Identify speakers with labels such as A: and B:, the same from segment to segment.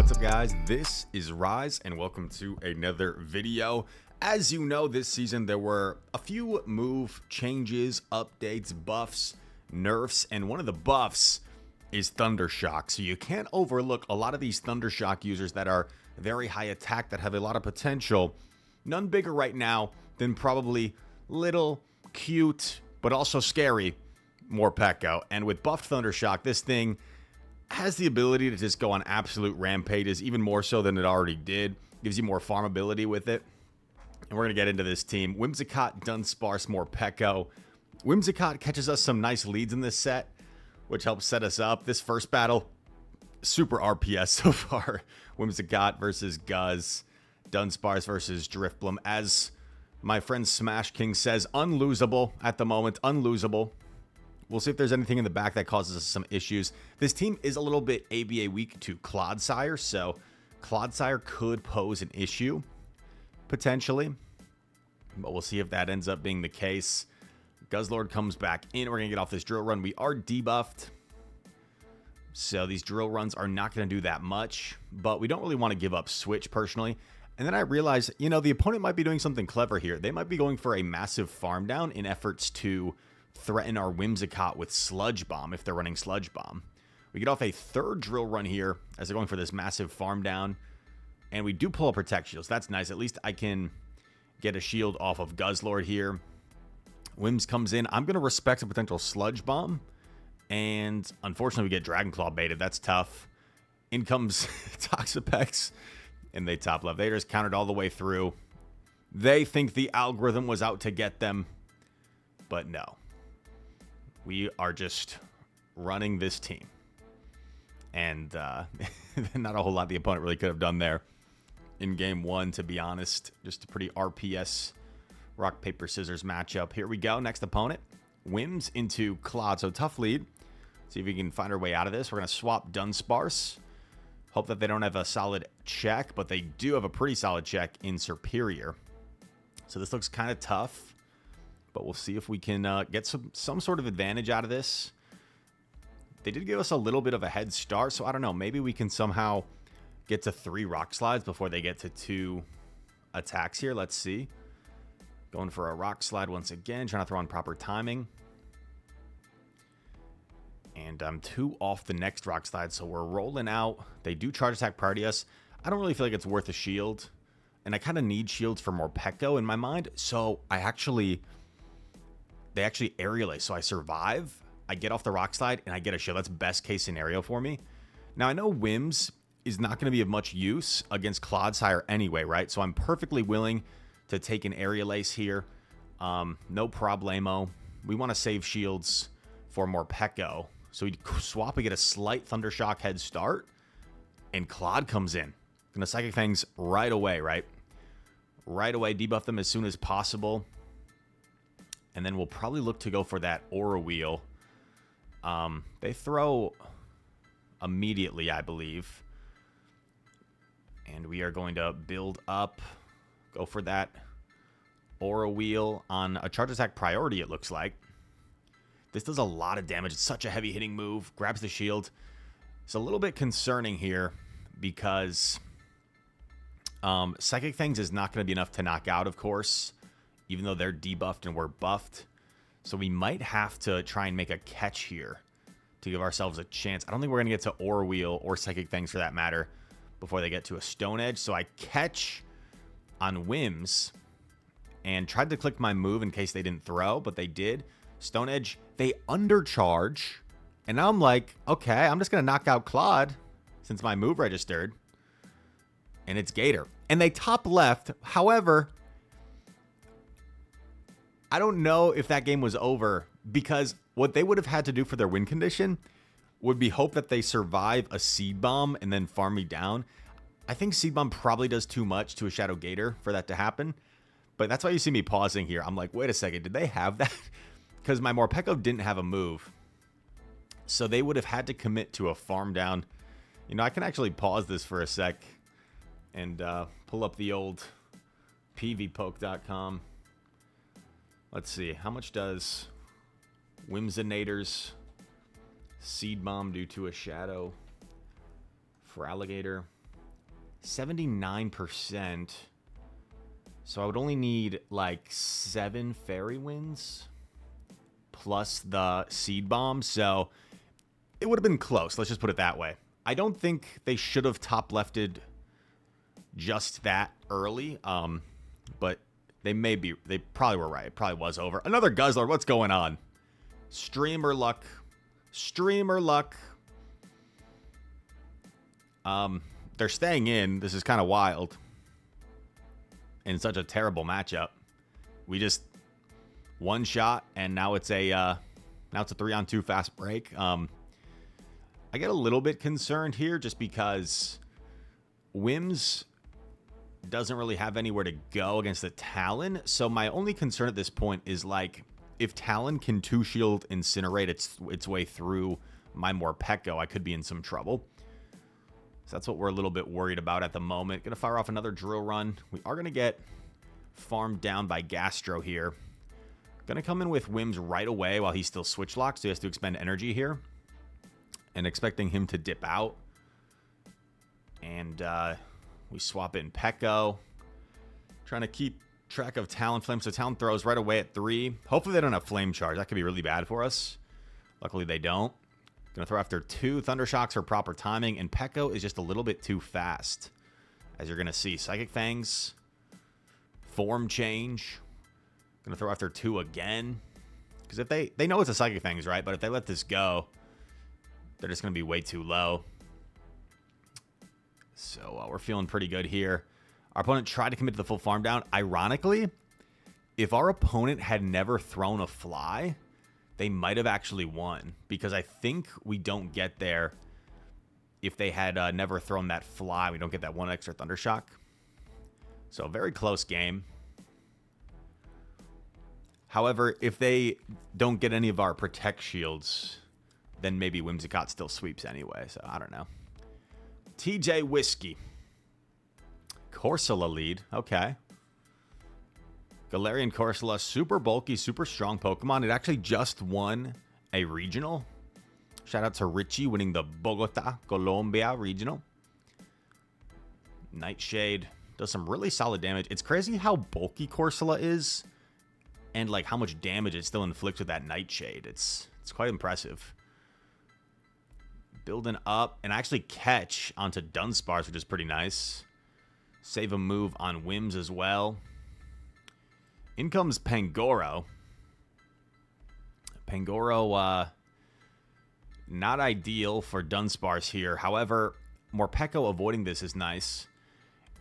A: What's up, guys? This is Rise and welcome to another video. As you know, this season there were a few move changes, updates, buffs, nerfs, and one of the buffs is Thunder Shock. So you can't overlook a lot of these Thunder Shock users that are very high attack, that have a lot of potential. None bigger right now than probably little, cute, but also scary Morpeko. And with buffed Thunder Shock, this thing has the ability to just go on absolute rampages, even more so than it already did. Gives you more farmability with it. And we're going to get into this team. Whimsicott, Dunsparce, Morpeko. Whimsicott catches us some nice leads in this set, which helps set us up. This first battle, super RPS so far. Whimsicott versus Guzz. Dunsparce versus Drifblim. As my friend Smash King says, unlosable at the moment. Unlosable. We'll see if there's anything in the back that causes us some issues. This team is a little bit ABA weak to Clodsire, so Clodsire could pose an issue, potentially. But we'll see if that ends up being the case. Guzzlord comes back in. We're going to get off this drill run. We are debuffed, so these drill runs are not going to do that much. But we don't really want to give up Switch, personally. And then I realized, you know, the opponent might be doing something clever here. They might be going for a massive farm down in efforts to threaten our Whimsicott with Sludge Bomb if they're running Sludge Bomb. We get off a third drill run here as they're going for this massive farm down. And we do pull up Protect Shields. That's nice. At least I can get a shield off of Guzzlord here. Whims comes in. I'm going to respect a potential Sludge Bomb. And unfortunately, we get Dragon Claw baited. That's tough. In comes Toxapex. And they top left. They just countered all the way through. They think the algorithm was out to get them. But no. We are just running this team. And not a whole lot the opponent really could have done there in game one, to be honest. Just a pretty RPS rock, paper, scissors matchup. Here we go. Next opponent. Whims into Clod. So tough lead. See if we can find our way out of this. We're going to swap Dunsparce. Hope that they don't have a solid check, but they do have a pretty solid check in Superior. So this looks kind of tough. But we'll see if we can get some sort of advantage out of this. They did give us a little bit of a head start, so I don't know. Maybe we can somehow get to 3 Rock Slides before they get to 2 attacks here. Let's see. Going for a Rock Slide once again, trying to throw on proper timing. And I'm 2 off the next Rock Slide, so we're rolling out. They do Charge Attack priority us. I don't really feel like it's worth a shield. And I kind of need shields for Morpeko in my mind, so they actually aerial ace, so I survive, I get off the Rock Slide, and I get a shield. That's best case scenario for me. Now, I know Whims is not going to be of much use against Clodsire anyway, right? So I'm perfectly willing to take an aerial ace here. No problemo. We want to save shields for Morpeko. So we swap, we get a slight Thunder Shock head start, and Clod comes in. Gonna Psychic Fangs right away, right? Right away, debuff them as soon as possible. And then we'll probably look to go for that Aura Wheel. They throw immediately, I believe. And we are going to build up. Go for that Aura Wheel on a Charge Attack priority, it looks like. This does a lot of damage. It's such a heavy hitting move. Grabs the shield. It's a little bit concerning here because Psychic Fangs is not going to be enough to knock out, of course. Even though they're debuffed and we're buffed. So we might have to try and make a catch here to give ourselves a chance. I don't think we're going to get to Aura Wheel or Psychic Fangs for that matter before they get to a Stone Edge. So I catch on Whims and tried to click my move in case they didn't throw, but they did. Stone Edge, they undercharge. And now I'm like, okay, I'm just going to knock out Claude since my move registered. And it's Gator. And they top left. However, I don't know if that game was over because what they would have had to do for their win condition would be hope that they survive a Seed Bomb and then farm me down. I think Seed Bomb probably does too much to a Shadow Gator for that to happen. But that's why you see me pausing here. I'm like, wait a second, did they have that? Because my Morpeko didn't have a move. So they would have had to commit to a farm down. You know, I can actually pause this for a sec and pull up the old pvpoke.com. Let's see, how much does Whimsinator's Seed Bomb do to a Shadow for Alligator? 79%. So I would only need like 7 fairy winds plus the seed bomb. So it would have been close. Let's just put it that way. I don't think they should have top lefted just that early. But they probably were right. It probably was over. Another Guzzler. What's going on? Streamer luck. Streamer luck. They're staying in. This is kind of wild. In such a terrible matchup. We just one shot and now it's a 3-on-2 fast break. I get a little bit concerned here just because Wims doesn't really have anywhere to go against the Talon. So my only concern at this point is like if Talon can 2-shield Incinerate its way through my Morpeko, I could be in some trouble. So that's what we're a little bit worried about at the moment. Gonna fire off another drill run. We are gonna get farmed down by Gastro here. Gonna come in with Wims right away while he's still switch locked, so he has to expend energy here. And expecting him to dip out. And we swap in Peko. Trying to keep track of Talon Flame. So Talon throws right away at 3. Hopefully they don't have Flame Charge. That could be really bad for us. Luckily they don't. Gonna throw after 2 Thunder Shocks for proper timing. And Peko is just a little bit too fast. As you're gonna see. Psychic Fangs. Form change. Gonna throw after 2 again. Because if they know it's a Psychic Fangs, right? But if they let this go, they're just gonna be way too low. So we're feeling pretty good here. Our opponent tried to commit to the full farm down. Ironically, if our opponent had never thrown a fly, they might have actually won. Because I think we don't get there if they had never thrown that fly. We don't get that 1 extra Thunder Shock. So a very close game. However, if they don't get any of our Protect Shields, then maybe Whimsicott still sweeps anyway. So I don't know. TJ Whiskey. Corsola lead. Okay. Galarian Corsola, super bulky, super strong Pokemon. It actually just won a regional. Shout out to Richie winning the Bogota, Colombia regional. Nightshade does some really solid damage. It's crazy how bulky Corsola is and like how much damage it still inflicts with that Nightshade. It's quite impressive. Building up and actually catch onto Dunsparce, which is pretty nice. Save a move on Wims as well. In comes Pangoro. Pangoro, not ideal for Dunsparce here. However, Morpeko avoiding this is nice.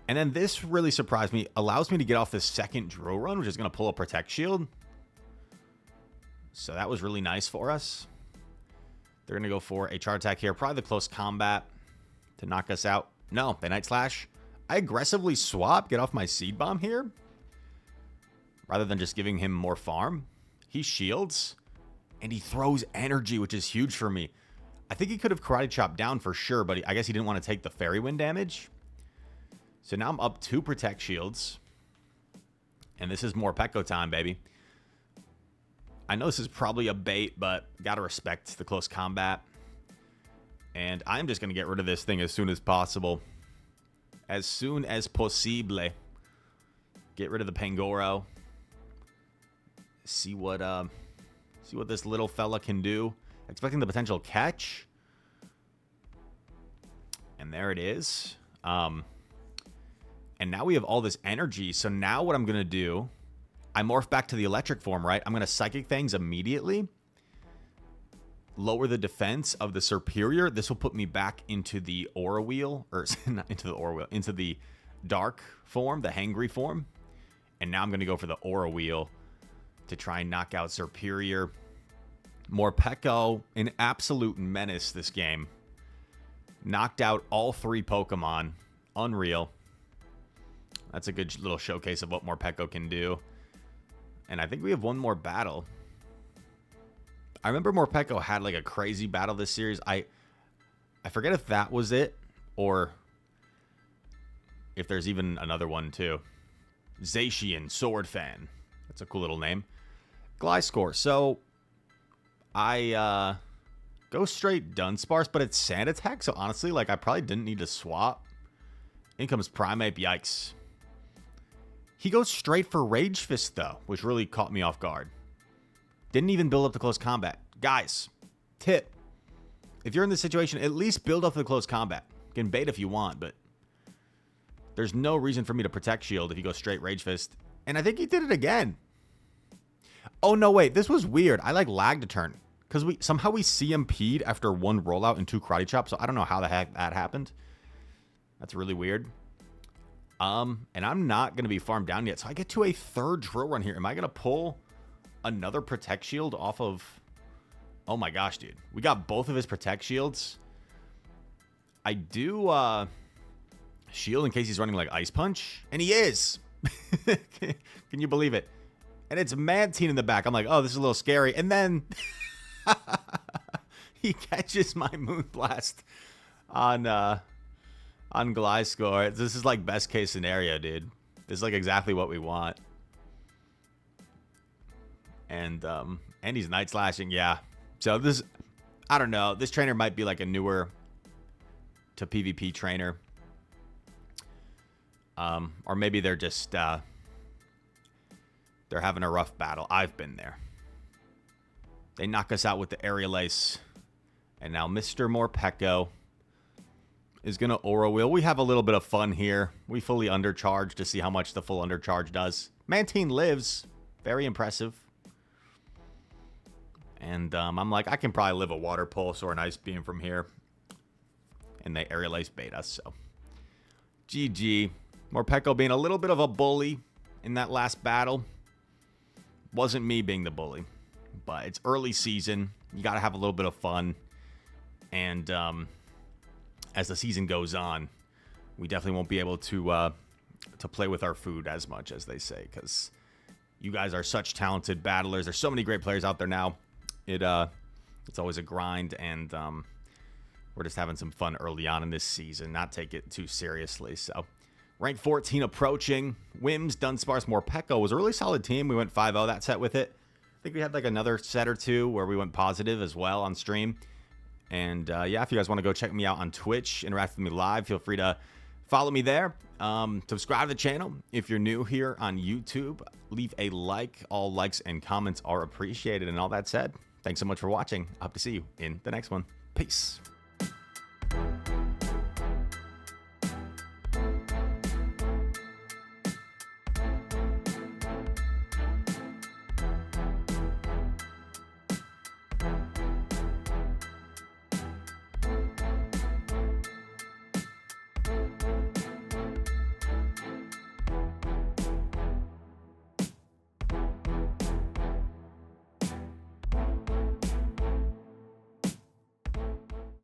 A: And then this really surprised me. Allows me to get off the second drill run, which is going to pull a Protect Shield. So that was really nice for us. They're going to go for a charge attack here. Probably the close combat to knock us out. No, they Night Slash. I aggressively swap, get off my Seed Bomb here. Rather than just giving him more farm. He shields. And he throws energy, which is huge for me. I think he could have Karate Chop down for sure, but I guess he didn't want to take the Fairy Wind damage. So now I'm up 2 Protect Shields. And this is Morpeko time, baby. I know this is probably a bait, but gotta respect the close combat. And I'm just gonna get rid of this thing as soon as possible. As soon as possible. Get rid of the Pangoro. See what this little fella can do. Expecting the potential catch. And there it is. And now we have all this energy. So now what I'm gonna do, I morph back to the electric form, right? I'm going to Psychic Fangs immediately. Lower the defense of the Superior. This will put me back into the Aura Wheel. Or not into the Aura Wheel. Into the Dark form. The Hangry form. And now I'm going to go for the Aura Wheel. To try and knock out Superior. Morpeko. An absolute menace this game. Knocked out all 3 Pokemon. Unreal. That's a good little showcase of what Morpeko can do. And I think we have one more battle. I remember Morpeko had like a crazy battle this series. I forget if that was it or if there's even another one too. Zacian Sword Fan. That's a cool little name. Gliscor. So I go straight Dunsparce, but it's Sand Attack. So honestly, like I probably didn't need to swap In comes Primeape. Yikes. He goes straight for Rage Fist, though, which really caught me off guard. Didn't even build up to close combat. Guys, tip. If you're in this situation, at least build up to the close combat. You can bait if you want, but there's no reason for me to Protect Shield if you go straight Rage Fist. And I think he did it again. Oh, no, wait. This was weird. I, like, lagged a turn. Because somehow we CMP'd after 1 rollout and 2 Karate Chop, so I don't know how the heck that happened. That's really weird. And I'm not going to be farmed down yet. So I get to a 3rd drill run here. Am I going to pull another Protect Shield off of... Oh my gosh, dude. We got both of his Protect Shields. I do shield in case he's running like Ice Punch. And he is. Can you believe it? And it's Mantine in the back. I'm like, oh, this is a little scary. And then he catches my Moonblast on Gliscor. This is like best case scenario, dude. This is like exactly what we want. And he's Night Slashing, yeah. So this, I don't know. This trainer might be like a newer to PvP trainer. Or maybe they're just, they're having a rough battle. I've been there. They knock us out with the Aerial Ace. And now Mr. Morpeko is going to Aura Wheel. We have a little bit of fun here. We fully undercharge to see how much the full undercharge does. Mantine lives. Very impressive. And I'm like, I can probably live a Water Pulse or an Ice Beam from here. And they Aerial Ace bait us, so. GG. Morpeko being a little bit of a bully in that last battle. Wasn't me being the bully. But it's early season. You got to have a little bit of fun. And as the season goes on, we definitely won't be able to play with our food as much, as they say. Because you guys are such talented battlers. There's so many great players out there now. It's always a grind, and we're just having some fun early on in this season, not take it too seriously. So, rank 14 approaching. Wims, Dunsparce, Morpeko was a really solid team. We went 5-0 that set with it. I think we had like another set or two where we went positive as well on stream. And yeah, if you guys want to go check me out on Twitch, interact with me live, feel free to follow me there. Subscribe to the channel. If you're new here on YouTube, leave a like. All likes and comments are appreciated. And all that said, thanks so much for watching. I hope to see you in the next one. Peace.